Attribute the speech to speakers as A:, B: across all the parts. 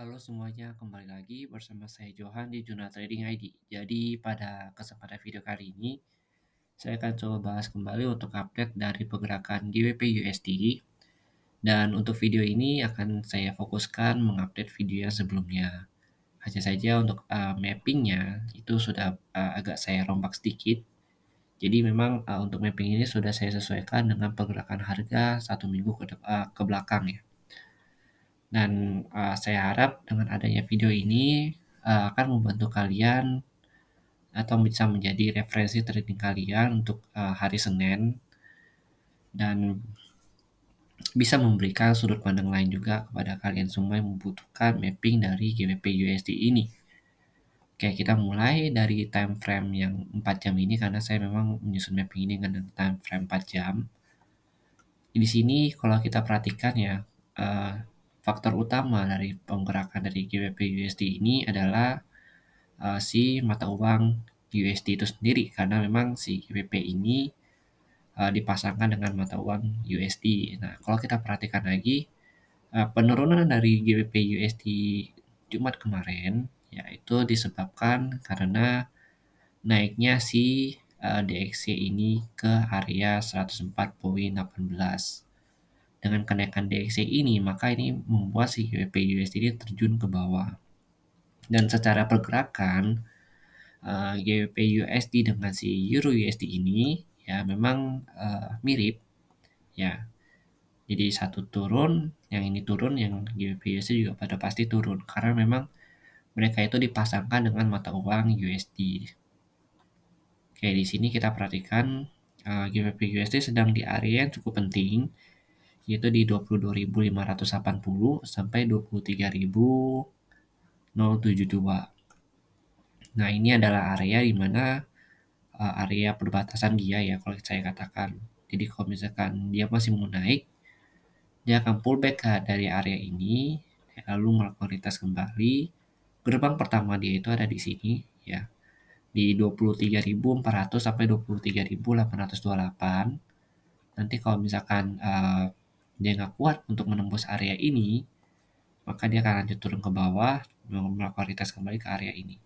A: Halo semuanya, kembali lagi bersama saya Johan di Jurnal Trading ID. Jadi pada kesempatan video kali ini, saya akan coba bahas kembali untuk update dari pergerakan GBP USD. Dan untuk video ini akan saya fokuskan mengupdate video yang sebelumnya. Hanya saja untuk mappingnya itu sudah agak saya rombak sedikit. Jadi memang untuk mapping ini sudah saya sesuaikan dengan pergerakan harga 1 minggu ke belakang ya. Dan saya harap dengan adanya video ini akan membantu kalian atau bisa menjadi referensi trading kalian untuk hari Senin dan bisa memberikan sudut pandang lain juga kepada kalian semua yang membutuhkan mapping dari GBP USD ini. Oke, kita mulai dari time frame yang 4 jam ini karena saya memang menyusun mapping ini dengan time frame 4 jam. Di sini kalau kita perhatikan ya, faktor utama dari penggerakan dari GBP USD ini adalah si mata uang USD itu sendiri karena memang si GBP ini dipasangkan dengan mata uang USD. Nah, kalau kita perhatikan lagi penurunan dari GBP USD Jumat kemarin yaitu disebabkan karena naiknya si DXY ini ke area 104.18. Dengan kenaikan DXY ini, maka ini membuat si GBP USD ini terjun ke bawah. Dan secara pergerakan, GBP USD dengan si Euro USD ini ya memang mirip ya. Jadi satu turun, yang ini turun, yang GBP USD juga pada pasti turun karena memang mereka itu dipasangkan dengan mata uang USD. Oke, di sini kita perhatikan GBP USD sedang di area yang cukup penting yaitu di 22.580 sampai 23.072. Nah, ini adalah area di mana area perbatasan dia ya kalau saya katakan. Jadi kalau misalkan dia masih mau naik, dia akan pullback dari area ini, lalu melakukan retest kembali. Gerbang pertama dia itu ada di sini ya, di 23.400 sampai 23.828. Nanti kalau misalkan dia nggak kuat untuk menembus area ini, maka dia akan lanjut turun ke bawah, melakukan retest kembali ke area ini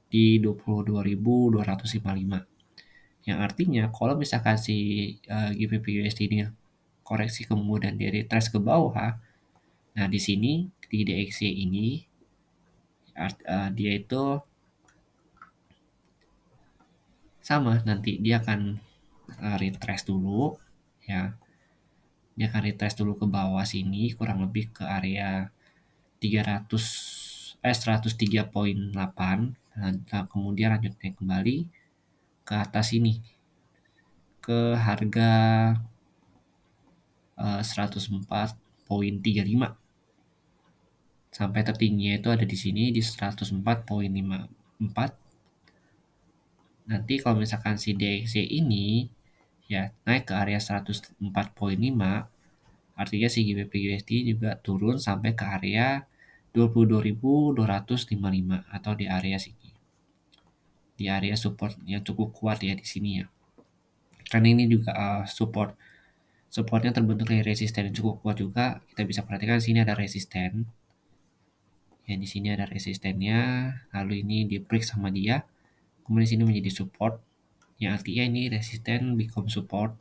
A: di 22.255. Yang artinya kalau misalkan si GBP USD ini koreksi kemudian dia retrace ke bawah, nah di sini di DXY ini dia itu sama, nanti dia akan retrace dulu ya. Dia akan retrace dulu ke bawah sini kurang lebih ke area 103.8. Nah, kemudian lanjut naik kembali ke atas ini ke harga 104.35 sampai tertingginya itu ada di sini di 104.54. Nanti kalau misalkan si DXY ini ya naik ke area 104.5, artinya si GBP USD juga turun sampai ke area 22.255 atau di area sini. Di area support yang cukup kuat ya di sini ya. Karena ini juga supportnya terbentuk dari resisten yang cukup kuat juga. Kita bisa perhatikan sini ada resisten. Ya di sini ada resistennya, lalu ini di break sama dia. Kemudian sini menjadi support. Yang artinya ini resisten become support.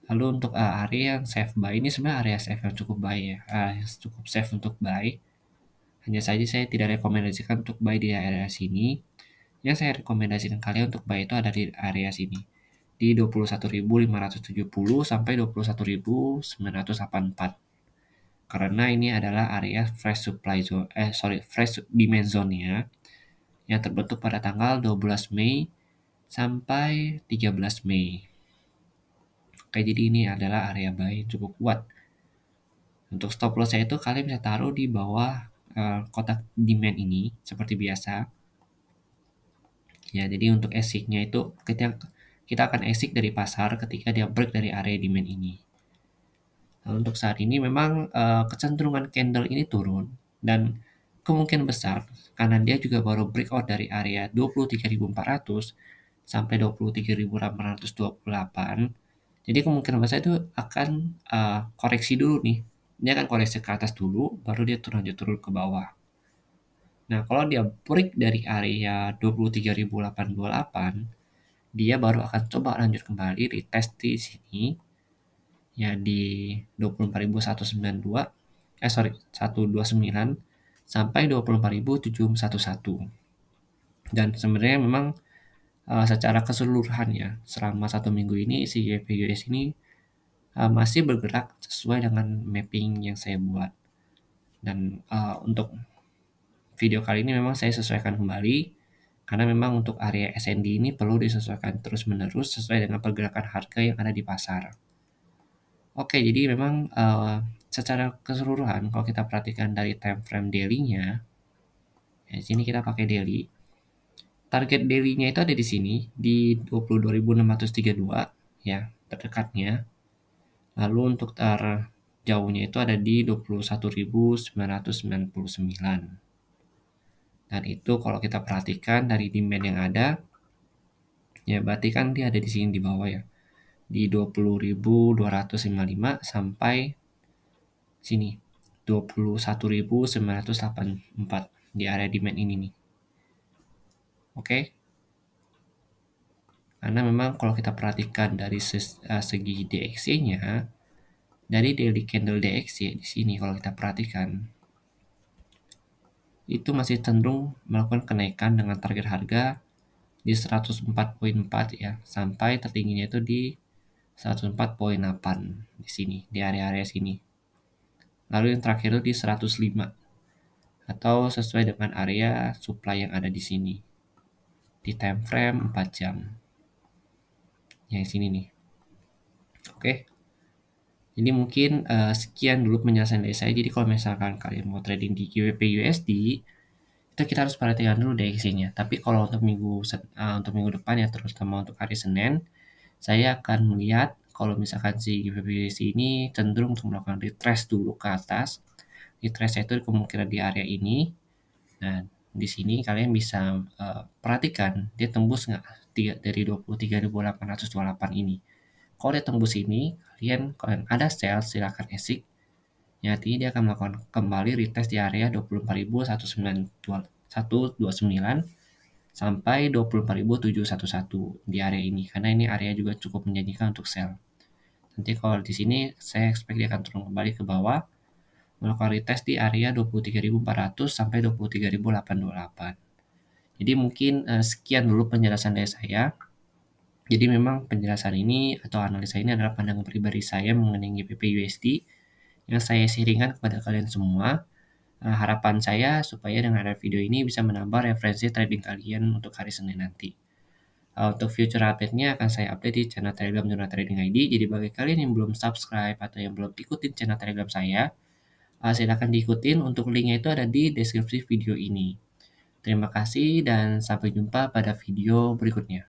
A: Lalu untuk area yang safe buy ini sebenarnya area safe yang cukup buy ya, cukup safe untuk buy. Hanya saja saya tidak rekomendasikan untuk buy di area sini. Yang saya rekomendasikan kalian untuk buy itu ada di area sini di 21.570 sampai 21.984. Karena ini adalah area fresh supply zone, fresh demand zone-nya yang terbentuk pada tanggal 12 Mei sampai 13 Mei. Oke, jadi ini adalah area buy yang cukup kuat. Untuk stop loss saya itu kalian bisa taruh di bawah kotak demand ini seperti biasa. Ya, jadi untuk exit-nya itu kita akan exit dari pasar ketika dia break dari area demand ini. Nah, untuk saat ini memang kecenderungan candle ini turun dan kemungkinan besar karena dia juga baru breakout dari area 23.400 sampai 23.828. Jadi kemungkinan besar itu akan koreksi dulu nih dia akan koreksi ke atas dulu, baru dia lanjut turun ke bawah. Nah, kalau dia break dari area 23.828, dia baru akan coba lanjut kembali retest di sini, ya di 24.192, 129 sampai 24.711. Dan sebenarnya memang secara keseluruhan ya, selama 1 minggu ini si YPUS ini masih bergerak sesuai dengan mapping yang saya buat. Dan untuk video kali ini memang saya sesuaikan kembali, karena memang untuk area SND ini perlu disesuaikan terus-menerus sesuai dengan pergerakan harga yang ada di pasar. Oke, jadi memang secara keseluruhan kalau kita perhatikan dari time frame daily-nya, ya, di sini kita pakai daily. Target daily-nya itu ada di sini di 22.632 ya, terdekatnya. Lalu untuk terjauhnya itu ada di 21.999. Dan itu kalau kita perhatikan dari demand yang ada, ya berarti kan dia ada di sini di bawah ya. Di 20.255 sampai sini 21.984 di area demand ini nih. Oke. Karena memang kalau kita perhatikan dari segi DXY-nya, dari daily candle DXY di sini kalau kita perhatikan itu masih cenderung melakukan kenaikan dengan target harga di 104.4 ya, sampai tertingginya itu di 104.8 di sini, di area-area sini. Lalu yang terakhir itu di 105 atau sesuai dengan area supply yang ada di sini. Di time frame 4 jam. Yang sini nih. Oke. Jadi mungkin sekian dulu penjelasan dari saya. Jadi kalau misalkan kalian mau trading di GBP USD, itu kita harus perhatikan dulu DXY-nya. Tapi kalau untuk minggu depan ya, terutama untuk hari Senin, saya akan melihat kalau misalkan si GBP USD ini cenderung untuk melakukan retrace dulu ke atas. Retrace itu kemungkinan di area ini. Nah, di sini kalian bisa perhatikan dia tembus nggak dari 23.828 ini. Kalau dia tembus ini, kalian ada sell, silakan exit. Ya, artinya dia akan melakukan kembali retest di area 24.129 sampai 24.711 di area ini, karena ini area juga cukup menjanjikan untuk sell. Nanti kalau di sini saya expect dia akan turun kembali ke bawah, melakukan retest di area 23.400 sampai 23.828. Jadi mungkin sekian dulu penjelasan dari saya. Jadi memang penjelasan ini atau analisa ini adalah pandangan pribadi saya mengenai GBP USD yang saya sharingkan kepada kalian semua. Harapan saya supaya dengan ada video ini bisa menambah referensi trading kalian untuk hari Senin nanti. Untuk future update-nya akan saya update di channel Telegram Jurnal Trading ID. Jadi bagi kalian yang belum subscribe atau yang belum ikutin channel Telegram saya, silakan diikutin. Untuk linknya itu ada di deskripsi video ini. Terima kasih dan sampai jumpa pada video berikutnya.